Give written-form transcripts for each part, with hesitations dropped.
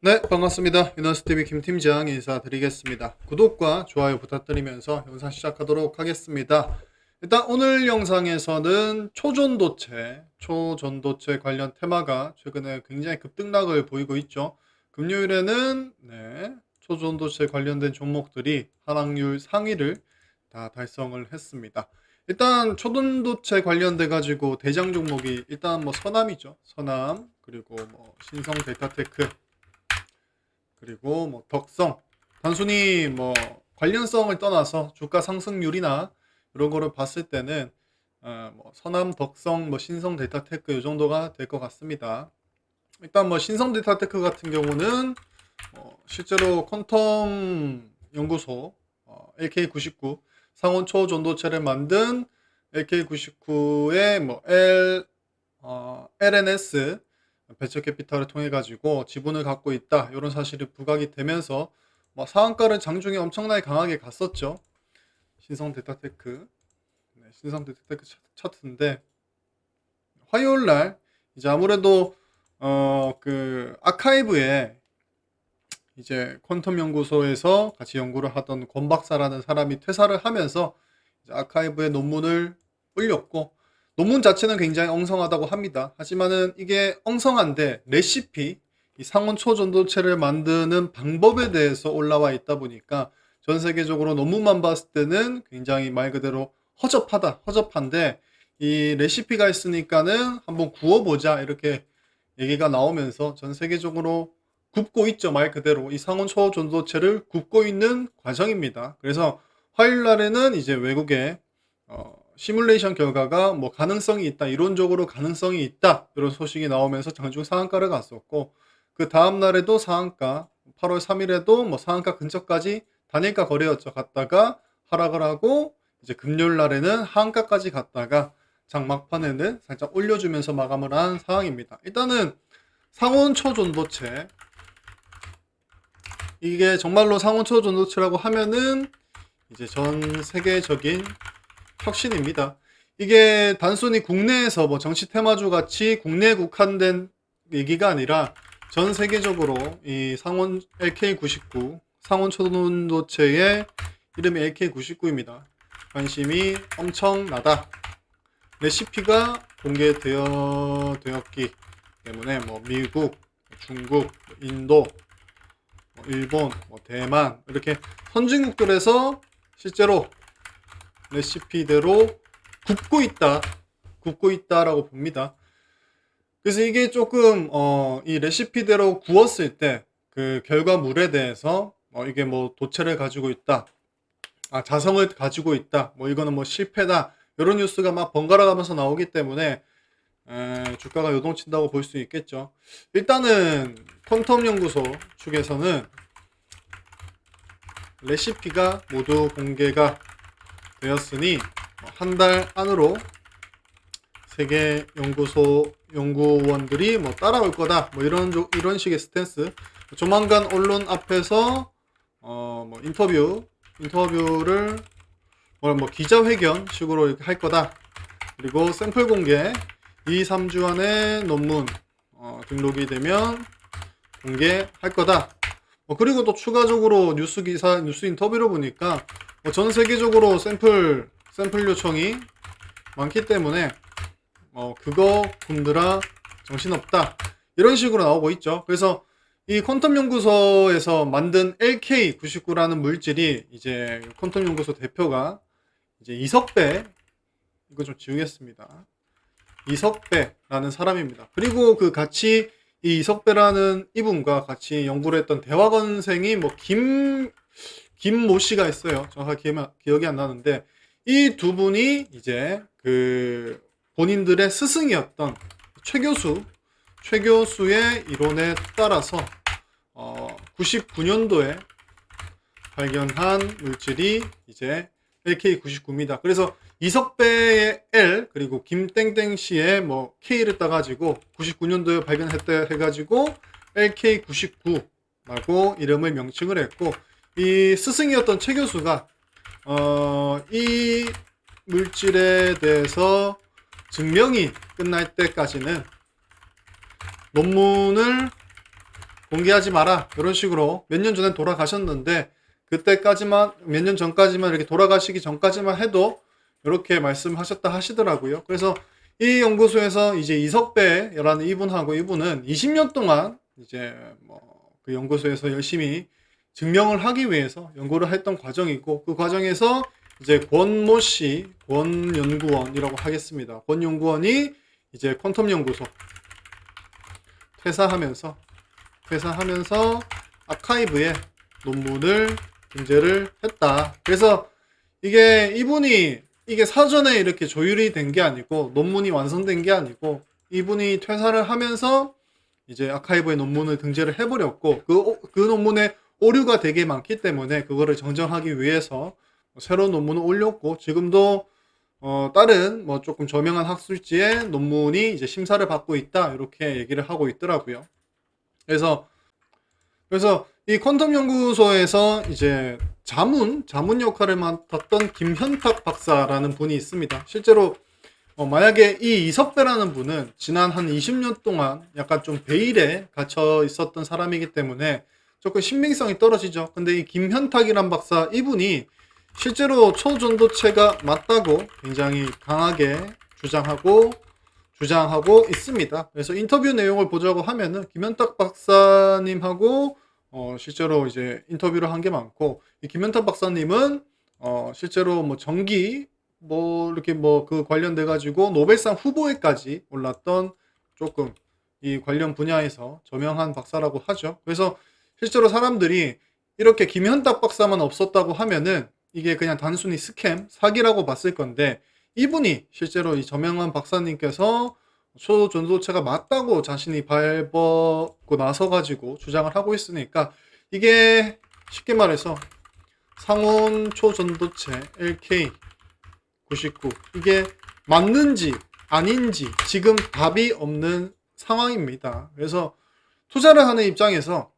네, 반갑습니다. 유너스TV 김팀장 인사드리겠습니다. 구독과 좋아요 부탁드리면서 영상 시작하도록 하겠습니다. 일단 오늘 영상에서는 초전도체 관련 테마가 최근에 굉장히 급등락을 보이고 있죠. 금요일에는 초전도체 관련된 종목들이 하락률 상위를 다 달성을 했습니다. 일단 초전도체 관련돼 가지고 대장 종목이 일단 뭐 서남이죠. 서남, 그리고 뭐 신성 데이터테크, 그리고 뭐 덕성, 단순히 뭐 관련성을 떠나서 주가 상승률이나 이런 거를 봤을 때는 뭐 서남, 덕성, 뭐 신성 데이터테크 이 정도가 될 것 같습니다. 일단 뭐 신성 데이터테크 같은 경우는 실제로 퀀텀 연구소 LK99 상온 초전도체를 만든 LK99의 뭐 LNS 벤처 캐피탈을 통해 가지고 지분을 갖고 있다, 이런 사실이 부각이 되면서 뭐 상한가를 장중에 엄청나게 강하게 갔었죠. 신성 데이터테크, 신성 데이터테크 차트인데 화요일 날 이제 아무래도 그 아카이브에 이제 퀀텀 연구소에서 같이 연구를 하던 권 박사라는 사람이 퇴사를 하면서 이제 아카이브에 논문을 올렸고, 논문 자체는 굉장히 엉성하다고 합니다. 하지만은 이게 엉성한데 레시피, 이 상온 초전도체를 만드는 방법에 대해서 올라와 있다 보니까 전 세계적으로 논문만 봤을 때는 굉장히 말 그대로 허접한데, 이 레시피가 있으니까는 한번 구워보자 이렇게 얘기가 나오면서 전 세계적으로 굽고 있죠. 말 그대로 이 상온 초전도체를 굽고 있는 과정입니다. 그래서 화요일 날에는 이제 외국의 시뮬레이션 결과가 뭐 가능성이 있다, 이론적으로 가능성이 있다, 이런 소식이 나오면서 장중 상한가를 갔었고, 그 다음 날에도 상한가, 8월 3일에도 뭐 상한가 근처까지 단일가 거래였죠. 갔다가 하락을 하고, 이제 금요일 날에는 하한가까지 갔다가 장 막판에는 살짝 올려주면서 마감을 한 상황입니다. 일단은 상온 초전도체, 이게 정말로 상온 초전도체라고 하면은 이제 전 세계적인 혁신입니다. 이게 단순히 국내에서 뭐 정치 테마주 같이 국내에 국한된 얘기가 아니라 전 세계적으로 이 상온 LK99, 상온 초전도체의 이름이 LK99입니다. 관심이 엄청나다. 레시피가 공개되었기 때문에 뭐 미국, 중국, 인도, 일본, 대만, 이렇게 선진국들에서 실제로 레시피대로 굽고 있다라고 봅니다. 그래서 이게 조금 이 레시피대로 구웠을 때 그 결과물에 대해서 이게 뭐 도체를 가지고 있다, 자성을 가지고 있다, 뭐 이거는 뭐 실패다, 이런 뉴스가 막 번갈아 가면서 나오기 때문에 주가가 요동친다고 볼 수 있겠죠. 일단은 퀀텀 연구소 측에서는 레시피가 모두 공개가 되었으니 한 달 안으로 세계 연구소 연구원들이 뭐 따라올 거다, 뭐 이런 식의 스탠스. 조만간 언론 앞에서 뭐 인터뷰를 뭐 기자회견 식으로 이렇게 할 거다. 그리고 샘플 공개 2, 3주 안에 논문 등록이 되면 공개할 거다. 그리고 또 추가적으로 뉴스 기사, 뉴스 인터뷰를 보니까 전 세계적으로 샘플 요청이 많기 때문에 그거 군들아 정신없다, 이런 식으로 나오고 있죠. 그래서 이 퀀텀 연구소에서 만든 LK99라는 물질이 이제 퀀텀 연구소 대표가 이제 이석배, 이거 좀 지우겠습니다. 이석배라는 사람입니다. 그리고 그 같이 이 이석배라는 이분과 같이 연구를 했던 대학원생이 뭐 김모 씨가 있어요. 정확하게 기억이 안 나는데, 이 두 분이 이제 그 본인들의 스승이었던 최 교수의 이론에 따라서 99년도에 발견한 물질이 이제 LK99입니다. 그래서 이석배의 L, 그리고 김땡땡 씨의 뭐 K를 따가지고 99년도에 발견했다 해가지고 LK99라고 이름을 명칭을 했고, 이 스승이었던 최 교수가 이 물질에 대해서 증명이 끝날 때까지는 논문을 공개하지 마라 이런 식으로 몇 년 전에 돌아가셨는데 그때까지만 몇 년 전까지만 이렇게 돌아가시기 전까지만 해도 이렇게 말씀하셨다 하시더라고요. 그래서 이 연구소에서 이제 이석배라는 이분하고 이분은 20년 동안 이제 뭐 그 연구소에서 열심히 증명을 하기 위해서 연구를 했던 과정이고 그 과정에서 이제 권모 씨, 권 연구원이라고 하겠습니다. 권 연구원이 이제 퀀텀 연구소 퇴사하면서 아카이브에 논문을 등재를 했다. 그래서 이분이 이게 사전에 이렇게 조율이 된 게 아니고 논문이 완성된 게 아니고 이분이 퇴사를 하면서 이제 아카이브에 논문을 등재를 해버렸고 그 논문에 오류가 되게 많기 때문에 그거를 정정하기 위해서 새로운 논문을 올렸고 지금도 다른 뭐 조금 저명한 학술지의 논문이 이제 심사를 받고 있다 이렇게 얘기를 하고 있더라고요. 그래서 이 퀀텀 연구소에서 이제 자문 역할을 맡았던 김현탁 박사라는 분이 있습니다. 실제로 만약에 이 이석배라는 분은 지난 한 20년 동안 약간 좀 베일에 갇혀 있었던 사람이기 때문에 조금 신빙성이 떨어지죠. 근데 이 김현탁이란 박사 이분이 실제로 초전도체가 맞다고 굉장히 강하게 주장하고 있습니다. 그래서 인터뷰 내용을 보자고 하면은 김현탁 박사님하고 실제로 이제 인터뷰를 한 게 많고 이 김현탁 박사님은 실제로 뭐 전기 뭐 이렇게 뭐 그 관련돼 가지고 노벨상 후보에까지 올랐던 조금 이 관련 분야에서 저명한 박사라고 하죠. 그래서 실제로 사람들이 이렇게 김현탁 박사만 없었다고 하면은 이게 그냥 단순히 스캠, 사기라고 봤을 건데 이분이 실제로 이 저명한 박사님께서 초전도체가 맞다고 자신이 발벗고 나서 가지고 주장을 하고 있으니까 이게 쉽게 말해서 상온 초전도체 LK99 이게 맞는지 아닌지 지금 답이 없는 상황입니다. 그래서 투자를 하는 입장에서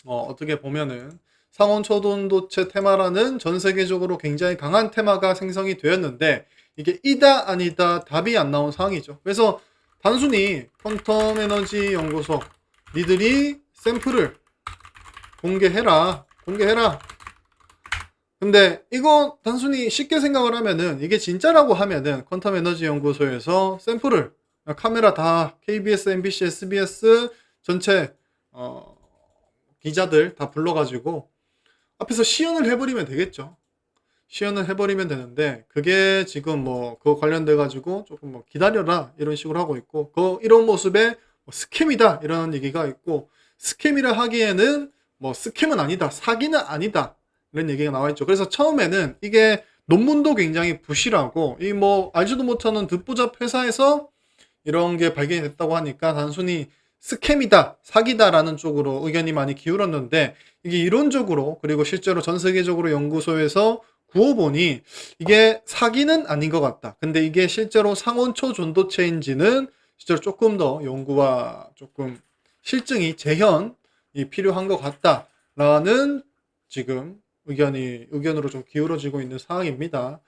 어떻게 보면은 상온 초전도체 테마라는 전 세계적으로 굉장히 강한 테마가 생성이 되었는데 이게 이다 아니다 답이 안 나온 상황이죠. 그래서 단순히 퀀텀 에너지 연구소 니들이 샘플을 공개해라. 근데 이거 단순히 쉽게 생각을 하면은 이게 진짜라고 하면은 퀀텀 에너지 연구소에서 샘플을 카메라 다 KBS, MBC, SBS 전체 기자들 다 불러가지고 앞에서 시연을 해버리면 되겠죠. 시연을 해버리면 되는데 그게 지금 뭐 그거 관련돼 가지고 조금 뭐 기다려라 이런 식으로 하고 있고 이런 모습에 뭐 스캠이다 이런 얘기가 있고 스캠이라 하기에는 뭐 스캠은 아니다 사기는 아니다 이런 얘기가 나와 있죠. 그래서 처음에는 이게 논문도 굉장히 부실하고 이 뭐 알지도 못하는 듣보잡 회사에서 이런 게 발견이 됐다고 하니까 단순히 스캠이다 사기다라는 쪽으로 의견이 많이 기울었는데 이게 이론적으로 그리고 실제로 전 세계적으로 연구소에서 구워보니 이게 사기는 아닌 것 같다. 근데 이게 실제로 상온초 전도체인지는 실제로 조금 더 연구와 조금 실증이 재현이 필요한 것 같다라는 지금 의견으로 좀 기울어지고 있는 상황입니다.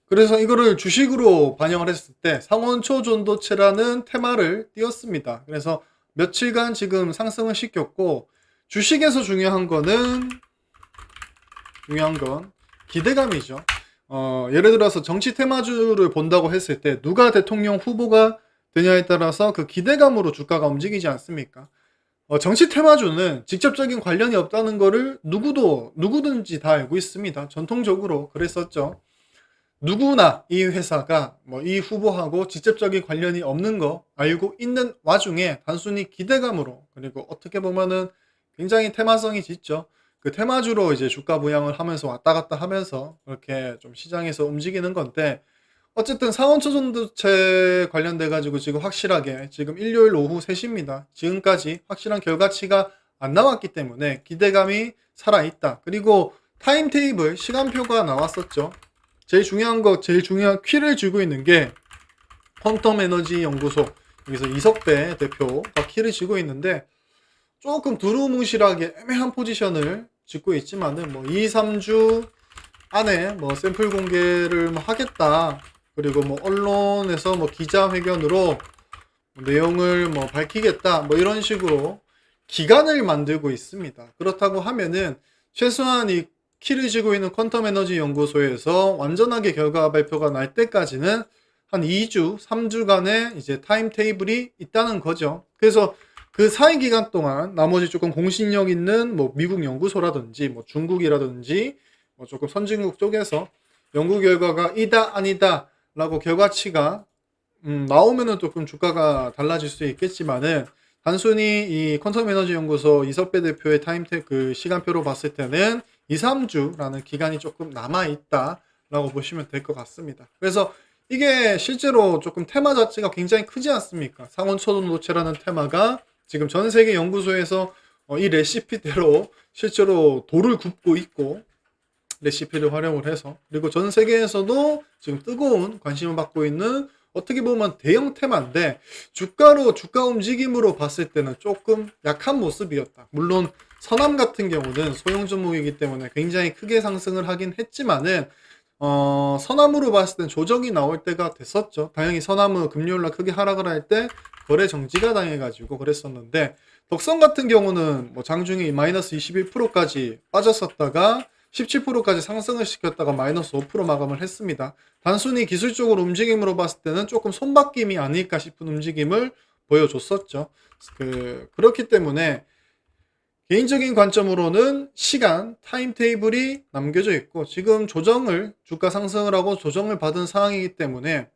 그래서 이거를 주식으로 반영을 했을 때 상온초 전도체라는 테마를 띄웠습니다. 그래서 며칠간 지금 상승을 시켰고 주식에서 중요한 건 기대감이죠. 예를 들어서 정치 테마주를 본다고 했을 때 누가 대통령 후보가 되냐에 따라서 그 기대감으로 주가가 움직이지 않습니까? 정치 테마주는 직접적인 관련이 없다는 거를 누구든지 다 알고 있습니다. 전통적으로 그랬었죠. 누구나 이 회사가 뭐 이 후보하고 직접적인 관련이 없는 거 알고 있는 와중에 단순히 기대감으로 그리고 어떻게 보면은 굉장히 테마성이 짙죠. 그 테마주로 이제 주가 부양을 하면서 왔다 갔다 하면서 그렇게 좀 시장에서 움직이는 건데 어쨌든 상온초전도체 관련돼 가지고 지금 확실하게 지금 일요일 오후 3시입니다. 지금까지 확실한 결과치가 안 나왔기 때문에 기대감이 살아있다. 그리고 타임테이블 시간표가 나왔었죠. 제일 중요한 키를 쥐고 있는 게 퀀텀 에너지 연구소 여기서 이석배 대표가 키를 쥐고 있는데 조금 두루뭉실하게 애매한 포지션을 쥐고 있지만은 뭐 2, 3주 안에 뭐 샘플 공개를 뭐 하겠다. 그리고 뭐 언론에서 뭐 기자회견으로 뭐 내용을 뭐 밝히겠다. 뭐 이런 식으로 기간을 만들고 있습니다. 그렇다고 하면은 최소한 이 키를 쥐고 있는 퀀텀 에너지 연구소에서 완전하게 결과 발표가 날 때까지는 한 2주, 3주간의 이제 타임 테이블이 있다는 거죠. 그래서 그 사이 기간 동안 나머지 조금 공신력 있는 뭐 미국 연구소라든지 뭐 중국이라든지 뭐 조금 선진국 쪽에서 연구 결과가 이다 아니다 라고 결과치가 나오면은 조금 주가가 달라질 수 있겠지만은 단순히 이 퀀텀 에너지 연구소 이석배 대표의 그 시간표로 봤을 때는 2, 3주라는 기간이 조금 남아 있다라고 보시면 될 것 같습니다. 그래서 이게 실제로 조금 테마 자체가 굉장히 크지 않습니까? 상온초전도체라는 테마가 지금 전 세계 연구소에서 이 레시피대로 실제로 돌을 굽고 있고 레시피를 활용을 해서 그리고 전 세계에서도 지금 뜨거운 관심을 받고 있는 어떻게 보면 대형 테마인데 주가 움직임으로 봤을 때는 조금 약한 모습이었다. 물론 서남 같은 경우는 소형 종목이기 때문에 굉장히 크게 상승을 하긴 했지만은 서남으로 봤을 땐 조정이 나올 때가 됐었죠. 당연히 서남은 금요일날 크게 하락을 할 때 거래 정지가 당해가지고 그랬었는데 덕성 같은 경우는 뭐 장중에 마이너스 21%까지 빠졌었다가 17%까지 상승을 시켰다가 마이너스 5% 마감을 했습니다. 단순히 기술적으로 움직임으로 봤을 때는 조금 손바뀜이 아닐까 싶은 움직임을 보여줬었죠. 그렇기 때문에 개인적인 관점으로는 시간, 타임 테이블이 남겨져 있고 지금 주가 상승을 하고 조정을 받은 상황이기 때문에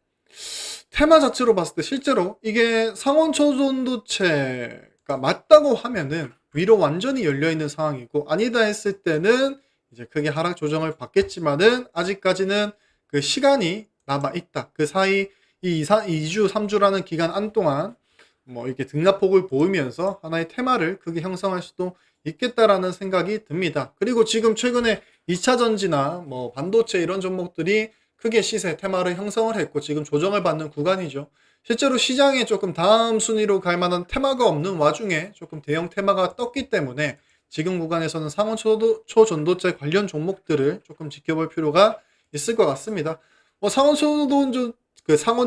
테마 자체로 봤을 때 실제로 이게 상온 초전도체가 맞다고 하면은 위로 완전히 열려있는 상황이고 아니다 했을 때는 이제 크게 하락 조정을 받겠지만은 아직까지는 그 시간이 남아 있다. 그 사이 이 2주, 3주라는 기간 안 동안 뭐 이렇게 등락폭을 보이면서 하나의 테마를 크게 형성할 수도 있겠다라는 생각이 듭니다. 그리고 지금 최근에 2차 전지나 뭐 반도체 이런 종목들이 크게 시세 테마를 형성을 했고 지금 조정을 받는 구간이죠. 실제로 시장에 조금 다음 순위로 갈 만한 테마가 없는 와중에 조금 대형 테마가 떴기 때문에 지금 구간에서는 상온 초전도체 관련 종목들을 조금 지켜볼 필요가 있을 것 같습니다. 뭐 상온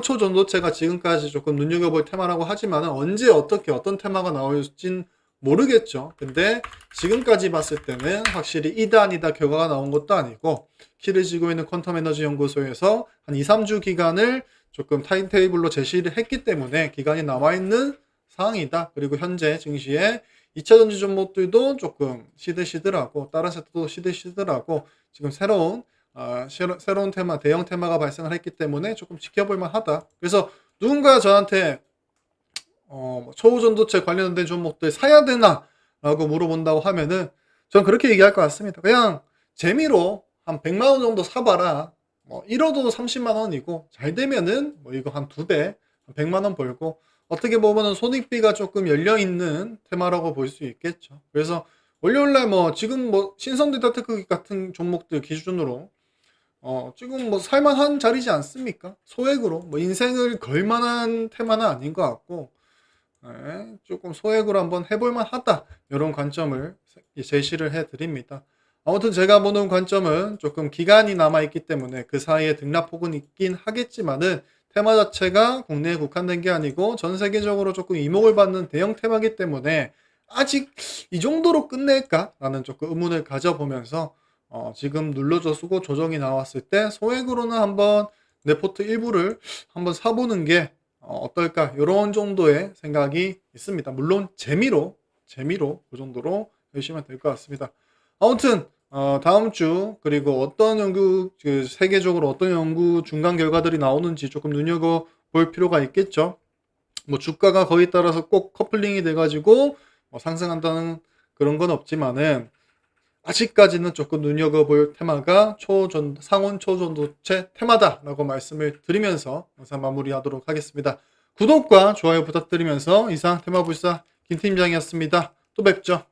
초전도체가 지금까지 조금 눈여겨볼 테마라고 하지만 언제 어떻게 어떤 테마가 나올진 모르겠죠. 근데 지금까지 봤을 때는 확실히 이다 아니다 결과가 나온 것도 아니고 키를 쥐고 있는 퀀텀 에너지 연구소에서 한 2, 3주 기간을 조금 타임테이블로 제시를 했기 때문에 기간이 남아있는 상황이다. 그리고 현재 증시에 2차 전지 종목들도 조금 시들시들하고 다른 섹터도 시들시들하고 지금 새로운 테마, 대형 테마가 발생을 했기 때문에 조금 지켜볼 만하다. 그래서 누군가 저한테 초전도체 관련된 종목들 사야 되나? 라고 물어본다고 하면은 전 그렇게 얘기할 것 같습니다. 그냥 재미로 한 100만원 정도 사봐라. 잃어도 30만원이고 잘 되면은 뭐 이거 한 2배, 100만원 벌고 어떻게 보면은 손익비가 조금 열려있는 테마라고 볼 수 있겠죠. 그래서 월요일날 지금 신성데이터테크 같은 종목들 기준으로 지금 살만한 자리지 않습니까? 소액으로 인생을 걸 만한 테마는 아닌 것 같고 네, 조금 소액으로 한번 해볼만 하다 이런 관점을 제시를 해드립니다. 아무튼 제가 보는 관점은 조금 기간이 남아있기 때문에 그 사이에 등락폭은 있긴 하겠지만은 테마 자체가 국내에 국한된 게 아니고 전 세계적으로 조금 이목을 받는 대형 테마이기 때문에 아직 이 정도로 끝낼까? 라는 조금 의문을 가져보면서 지금 눌러줬고 조정이 나왔을 때 소액으로는 한번 내 포트 일부를 한번 사보는 게 어떨까? 이런 정도의 생각이 있습니다. 물론 재미로 그 정도로 해주시면 될 것 같습니다. 아무튼 다음 주 그리고 어떤 세계적으로 어떤 연구 중간 결과들이 나오는지 조금 눈여겨볼 필요가 있겠죠. 주가가 거기에 따라서 꼭 커플링이 돼가지고 상승한다는 그런 건 없지만은 아직까지는 조금 눈여겨볼 테마가 상온 초전도체 테마다라고 말씀을 드리면서 영상 마무리하도록 하겠습니다. 구독과 좋아요 부탁드리면서 이상 테마불사 김팀장이었습니다. 또 뵙죠.